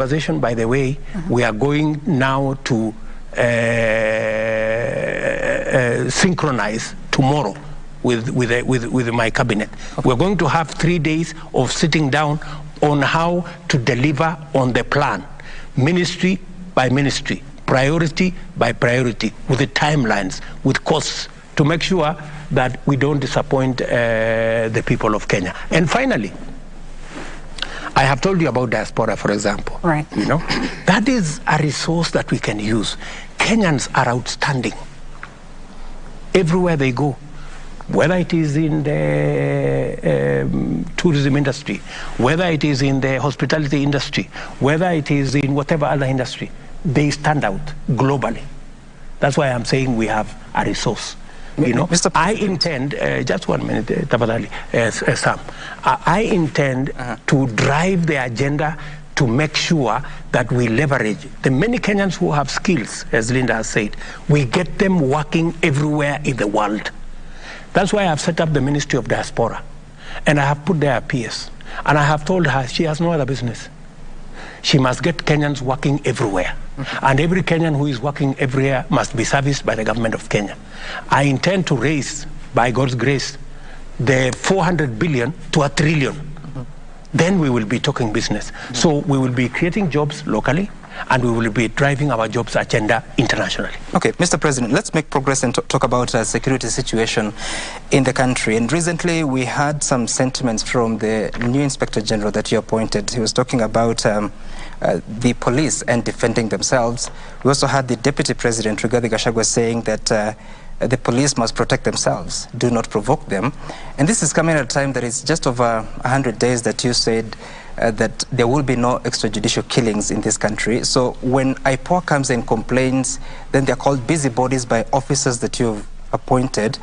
conversation, by the way, we are going now to synchronize tomorrow with my cabinet. Okay. We're going to have 3 days of sitting down on how to deliver on the plan, ministry by ministry, priority by priority, with the timelines, with costs, to make sure that we don't disappoint the people of Kenya. And finally, I have told you about diaspora, for example. Right. You know, that is a resource that we can use. Kenyans are outstanding everywhere they go, whether it is in the tourism industry, whether it is in the hospitality industry, whether it is in whatever other industry, they stand out globally. That's why I'm saying we have a resource. You know, I intend, just 1 minute, Tafadhali, Sam. I intend to drive the agenda to make sure that we leverage the many Kenyans who have skills, as Linda has said. We get them working everywhere in the world. That's why I've set up the Ministry of Diaspora. And I have put there a PS. And I have told her she has no other business. She must get Kenyans working everywhere. And every Kenyan who is working everywhere must be serviced by the government of Kenya. I intend to raise, by God's grace, the 400 billion to 1 trillion. Then we will be talking business. So we will be creating jobs locally, and we will be driving our jobs agenda internationally. Okay, Mr. President, let's make progress and talk about the security situation in the country. And recently we had some sentiments from the new Inspector General that you appointed. He was talking about the police and defending themselves. We also had the Deputy President, Rigathi Hajielewi, saying that the police must protect themselves, do not provoke them. And this is coming at a time that is just over 100 days that you said that there will be no extrajudicial killings in this country. So when IPOA comes and complains, then they're called busybodies by officers that you've appointed.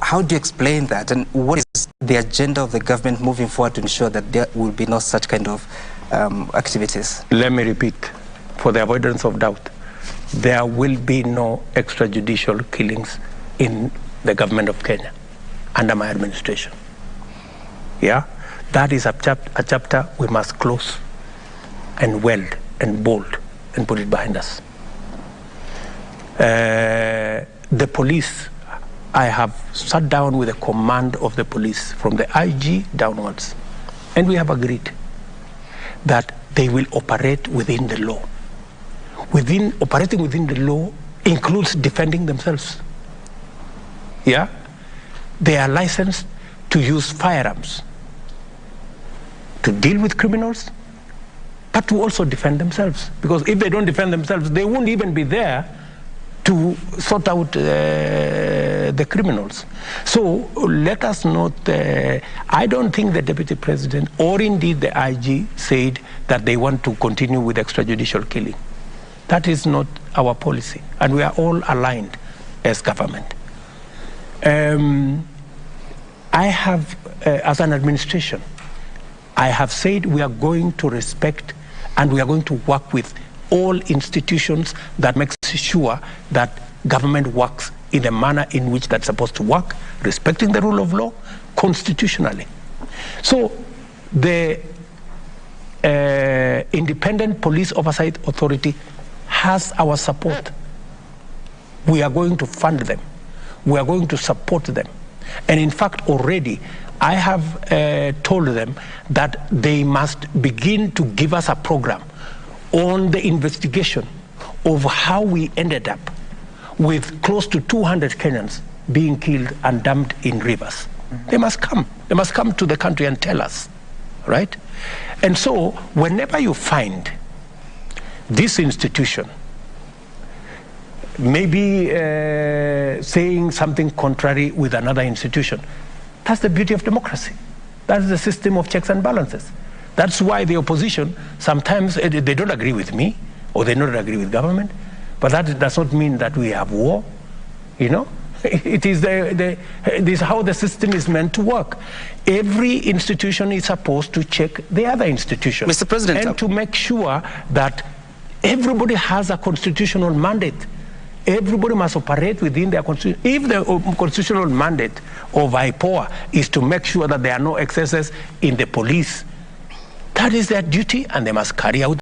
How do you explain that? And what is the agenda of the government moving forward to ensure that there will be no such kind of activities? Let me repeat, for the avoidance of doubt, there will be no extrajudicial killings in the government of Kenya under my administration. Yeah? That is a chapter we must close and weld and bolt and put it behind us. The police, I have sat down with the command of the police from the IG downwards, and we have agreed that they will operate within the law. Operating within the law includes defending themselves. Yeah? They are licensed to use firearms to deal with criminals, but to also defend themselves. Because if they don't defend themselves, they won't even be there to sort out the criminals. So let us not, I don't think the Deputy President or indeed the IG said that they want to continue with extrajudicial killing. That is not our policy, and we are all aligned as government. I have, as an administration, I have said we are going to respect and we are going to work with all institutions that makes sure that government works in the manner in which that's supposed to work, respecting the rule of law constitutionally. So the Independent Police Oversight Authority has our support. We are going to fund them. We are going to support them. And in fact, already, I have told them that they must begin to give us a program on the investigation of how we ended up with close to 200 Kenyans being killed and dumped in rivers. They must come. They must come to the country and tell us, right? And so, whenever you find this institution maybe saying something contrary with another institution, that's the beauty of democracy. That's the system of checks and balances. That's why the opposition, sometimes they don't agree with me, or they don't agree with government, but that does not mean that we have war, you know? It is this is how the system is meant to work. Every institution is supposed to check the other institution. Mr. President, and to make sure that everybody has a constitutional mandate. Everybody must operate within their constitution. If the constitutional mandate of IPOA is to make sure that there are no excesses in the police, That is their duty, and they must carry out